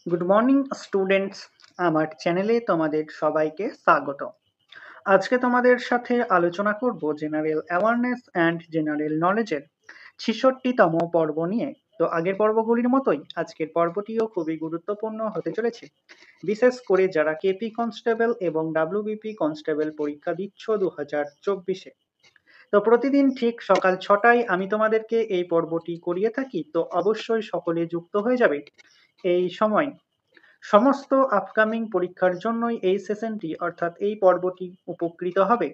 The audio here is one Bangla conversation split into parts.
Good morning students. আমার চ্যানেলে তোমাদের সবাইকে স্বাগত। আজকে তোমাদের সাথে আলোচনা করব জেনারেল অ্যাওয়ারনেস অ্যান্ড জেনারেল নলেজের ৬৬তম পর্ব নিয়ে। তো আগের পর্বগুলির মতোই আজকের পর্বটিও খুবই গুরুত্বপূর্ণ হতে চলেছে, বিশেষ করে যারা কেপি কনস্টেবল এবং ডাব্লিউবিপি কনস্টেবল পরীক্ষা দিচ্ছ 2024-এ। তো প্রতিদিন ঠিক সকাল 6টায় আমি তোমাদেরকে এই পর্বটি করিয়ে থাকি, তো অবশ্যই সকলে যুক্ত হয়ে যাবে এই সময়। সমস্ত আপকামিং পরীক্ষার জন্যই এই সেশনটি অর্থাৎ এই পর্বটি উপকৃত হবে,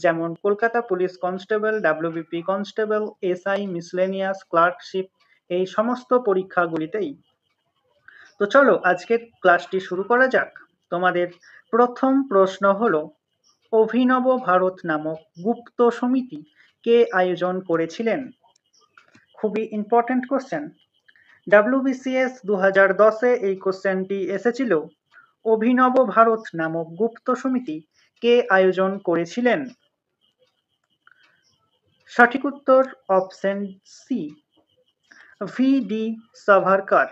যেমন Kolkata police constable, WBP constable, SI, miscellaneous, clerkship, এই সমস্ত পরীক্ষাগুলিতেই। তো চলো আজকের ক্লাসটি শুরু করা যাক। তোমাদের প্রথম প্রশ্ন হলো, অভিনব ভারত নামক গুপ্ত সমিতি কে আয়োজন করেছিলেন? খুবই ইম্পর্টেন্ট কোশ্চেন। ডাব্লিউবিসিএস 2010-এ এই কোশ্চেনটি এসেছিল। অভিনব ভারত নামক গুপ্ত সমিতি কে আয়োজন করেছিলেন? সঠিক উত্তর অপশন সি, ভি.ডি. সাভারকর।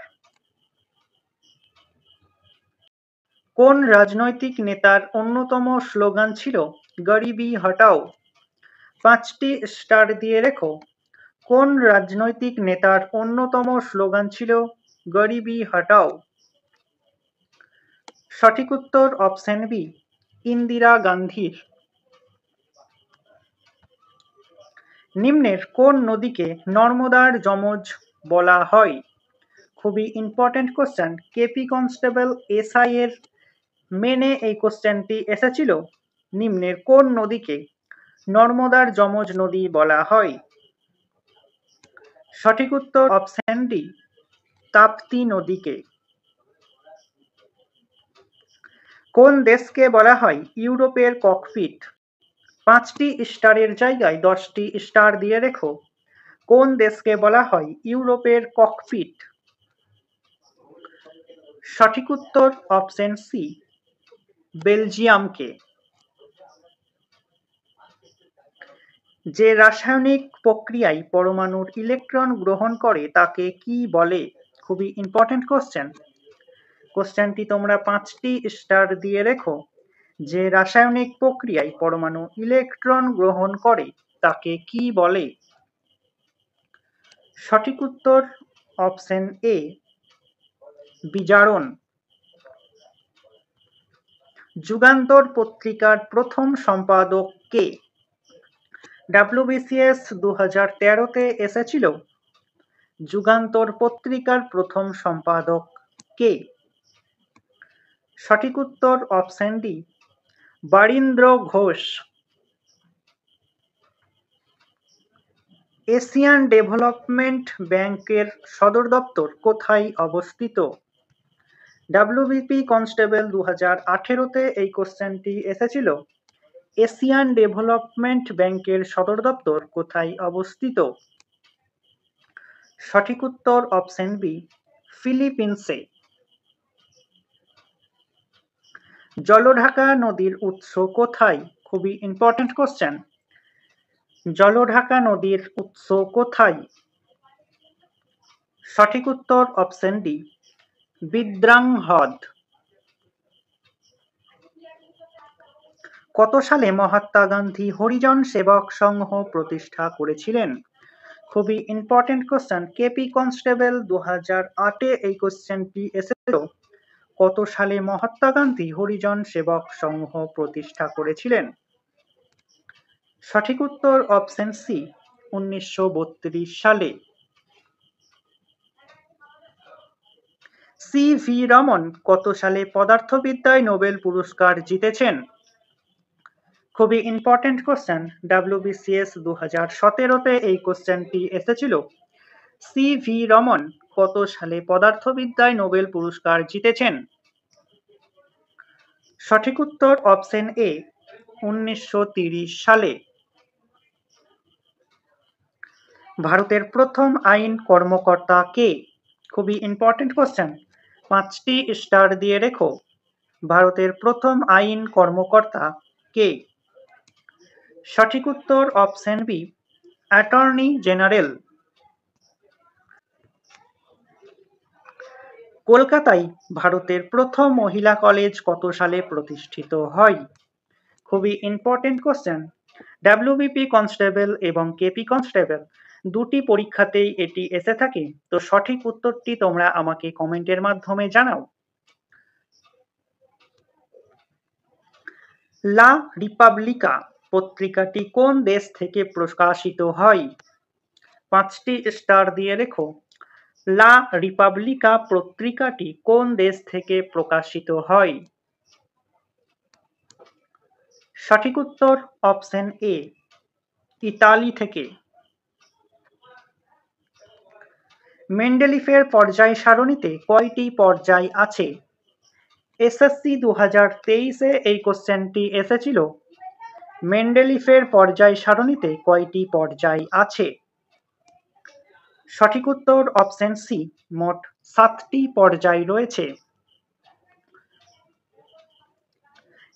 কোন রাজনৈতিক নেতার অন্যতম স্লোগান ছিল গরিবি হটাও? 5টি স্টার দিয়ে রেখো। কোন রাজনৈতিক নেতার অন্যতম স্লোগান ছিল গরিবি হটাও? সঠিক উত্তর অপশন বি, ইন্দিরা গান্ধীর। নিম্নের কোন নদীকে নর্মদার যমজ বলা হয়? খুবই important question. KP constable SI এর মেনে এই কোশ্চেনটি এসেছিল। নিম্নের কোন নদীকে নর্মদার যমজ নদী বলা হয়? সঠিক উত্তর অপশন ডি, তাপ্তি নদীকে। কোন দেশকে বলা হয় ইউরোপের ককপিট? 5টি স্টারের জায়গায় 10টি স্টার দিয়ে রেখো। কোন দেশকে বলা হয় ইউরোপের ককপিট? সঠিক উত্তর অপশন সি, বেলজিয়ামকে। যে রাসায়নিক প্রক্রিয়ায় পরমাণুর ইলেকট্রন গ্রহণ করে তাকে কি বলে? খুবই ইম্পর্টেন্ট কোশ্চেন। কোশ্চেনটি তোমরা 5টি স্টার দিয়ে রেখো। যে রাসায়নিক প্রক্রিয়ায় পরমাণু ইলেকট্রন গ্রহণ করে তাকে কি বলে? সঠিক উত্তর অপশন এ, বিজারণ। যুগান্তর পত্রিকার প্রথম সম্পাদক কে? ডাব্লিউবিসিএস 2013-তে এসেছিল। যুগান্তর পত্রিকার প্রথম সম্পাদক কে? সঠিক উত্তর option D, Barindra Ghosh. Asian development ব্যাংকের সদর দপ্তর কোথায় অবস্থিত? ডাব্লিউবিপি কনস্টেবল 2018-তে এই কোশ্চেনটি এসেছিল। এশিয়ান ডেভেলপমেন্ট ব্যাংকের সদর দপ্তর কোথায় অবস্থিত? সঠিক উত্তর অপশন বি, ফিলিপিন্সে। জলঢাকা নদীর উৎস কোথায়? খুবই ইম্পর্টেন্ট কোশ্চেন। জলঢাকা নদীর উৎস কোথায়? সঠিক উত্তর অপশন ডি, বিদ্রাং হ্রদ। কত সালে মহাত্মা গান্ধী হরিজন সেবক সংঘ প্রতিষ্ঠা করেছিলেন? খুবই ইম্পর্টেন্ট কোশ্চেন। কেপি কনস্টেবল 2008-এ এই কোশ্চেনটি এসেছিল। কত সালে মহাত্মা গান্ধী হরিজন সেবক সংঘ প্রতিষ্ঠা করেছিলেন? সঠিক উত্তর অপশন সি, 1932 সালে। সি.ভি. রমন কত সালে পদার্থবিদ্যায় নোবেল পুরস্কার জিতেছেন? খুবই ইম্পর্টেন্ট কোশ্চেন। ডাব্লিউবিসিএস 2017-তে এই কোশ্চেনটি এসেছিল। সি.ভি. রমন কত সালে পদার্থবিদ্যায় নোবেল পুরস্কার জিতেছেন? সঠিক উত্তর অপশন এ, 1930 সালে। ভারতের প্রথম আইন কর্মকর্তা কে? খুবই ইম্পর্টেন্ট কোশ্চেন। 5টি স্টার দিয়ে রেখো। ভারতের প্রথম আইন কর্মকর্তা কে? সঠিক উত্তর অপশন বি, অ্যাটর্নি জেনারেল। কলকাতায় ভারতের প্রথম মহিলা কলেজ কত সালে প্রতিষ্ঠিত হয়? খুবই ইম্পর্টেন্ট কোশ্চেন। ডাব্লিউবিপি কনস্টেবল এবং কেপি কনস্টেবল দুটি পরীক্ষাতেই এটি এসে থাকে। তো সঠিক উত্তরটি তোমরা আমাকে কমেন্টের মাধ্যমে জানাও। লা রিপাবলিকা পত্রিকাটি কোন দেশ থেকে প্রকাশিত হয়? 5টি স্টার দিয়ে লেখো। লা রিপাবলিকা পত্রিকাটি কোন দেশ থেকে প্রকাশিত হয়? সঠিক উত্তর অপশন এ, ইতালি থেকে। মেন্ডেলিফের পর্যায় সারণীতে কয়টি পর্যায় আছে? এসএসসি 2023-এ এই কোশ্চেনটি এসেছিল। মেন্ডেলিফের পর্যায় সারণীতে কয়টি পর্যায় আছে? সঠিক উত্তর অপশন সি, মোট 7টি পর্যায় রয়েছে।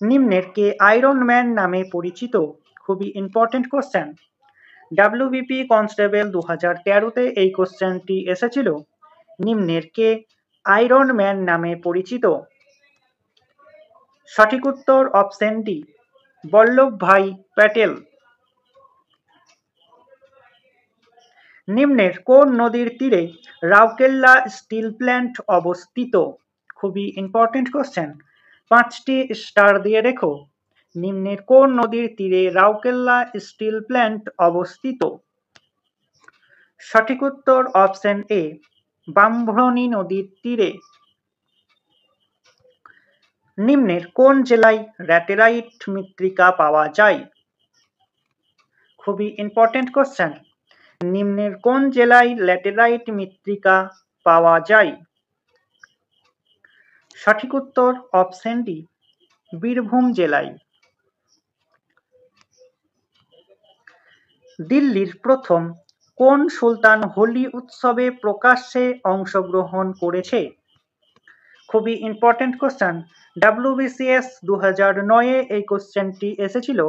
নিম্নের কে আয়রন ম্যান নামে পরিচিত? খুবই ইম্পর্টেন্ট কোশ্চেন। ডাব্লিউবিপি কনস্টেবল 2013-তে এই কোশ্চেনটি এসেছিল। নিম্নের কে আয়রন ম্যান নামে পরিচিত? সঠিক উত্তর অপশন ডি, বল্লভভাই প্যাটেল। নিম্নের কোন নদীর তীরে রাউরকেলা স্টিল প্ল্যান্ট অবস্থিত? খুবই ইম্পর্টেন্ট কোশ্চেন। 5টি স্টার দিয়ে রেখো। নিম্নের কোন নদীর তীরে রাউরকেলা স্টিল প্ল্যান্ট অবস্থিত? সঠিক উত্তর অপশন এ, ব্রাহ্মণী নদীর তীরে। নিম্নের কোন জেলায় ল্যাটেরাইট মৃত্তিকা পাওয়া যায়? খুবই ইম্পর্টেন্ট কোশ্চেন। নিম্নের কোন জেলায় ল্যাটেরাইট মৃত্তিকা পাওয়া যায়? সঠিক উত্তর অপশন ডি, বীরভূম জেলায়। দিল্লির প্রথম কোন সুলতান হোলি উৎসবে প্রকাশ্যে অংশগ্রহণ করেছে? খুবই ইম্পর্টেন্ট কোশ্চেন। ডাব্লিউবিসিএস 2009-এ এই কোশ্চেনটি এসেছিল।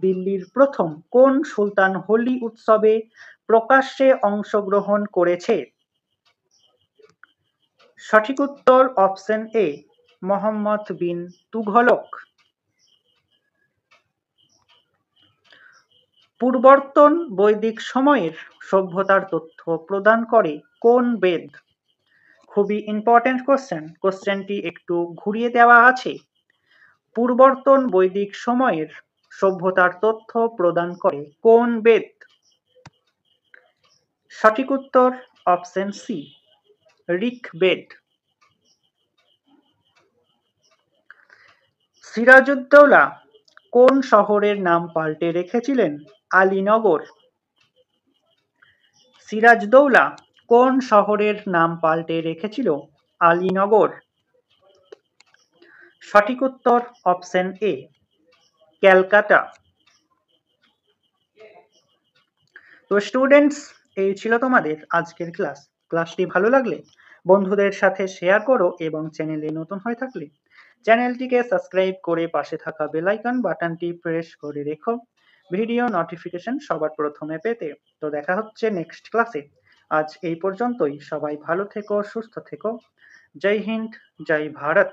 দিল্লির প্রথম কোন সুলতান হোলি উৎসবে প্রকাশ্যে অংশগ্রহণ করেছে? সঠিক উত্তর অপশন এ, মোহাম্মদ বিন তুঘলক। পূর্বর্তন বৈদিক সময়ের সভ্যতার তথ্য প্রদান করে কোন বেদ? খুবই ইম্পর্টেন্ট কোশ্চেন। কোশ্চেনটি একটু ঘুরিয়ে দেওয়া আছে। পূর্বর্তন বৈদিক সময়ের সভ্যতার তথ্য প্রদান করে কোন বেদ? সঠিক উত্তর অপশন সি, ঋগ্বেদ। সিরাজউদ্দৌলা কোন শহরের নাম পাল্টে রেখেছিলেন? আলীনগর। সিরাজউদ্দৌলা কোন শহরের নাম পাল্টে রেখেছিল? আলীনগর। সঠিক উত্তর অপশন এ, ক্যালকাটা। তো স্টুডেন্টস, এই ছিল তোমাদের আজকের ক্লাস। ক্লাসটি ভালো লাগলে বন্ধুদের সাথে শেয়ার করো এবং চ্যানেলে নতুন হয়ে থাকলে চ্যানেলটিকে সাবস্ক্রাইব করে পাশে থাকা বেল আইকন বাটনটি প্রেস করে রেখো ভিডিও নোটিফিকেশন সবার প্রথমে পেতে। তো দেখা হচ্ছে নেক্সট ক্লাসে। আজ এই পর্যন্তই। সবাই ভালো থেকো, সুস্থ থেকো। জয় হিন্দ, জয় ভারত।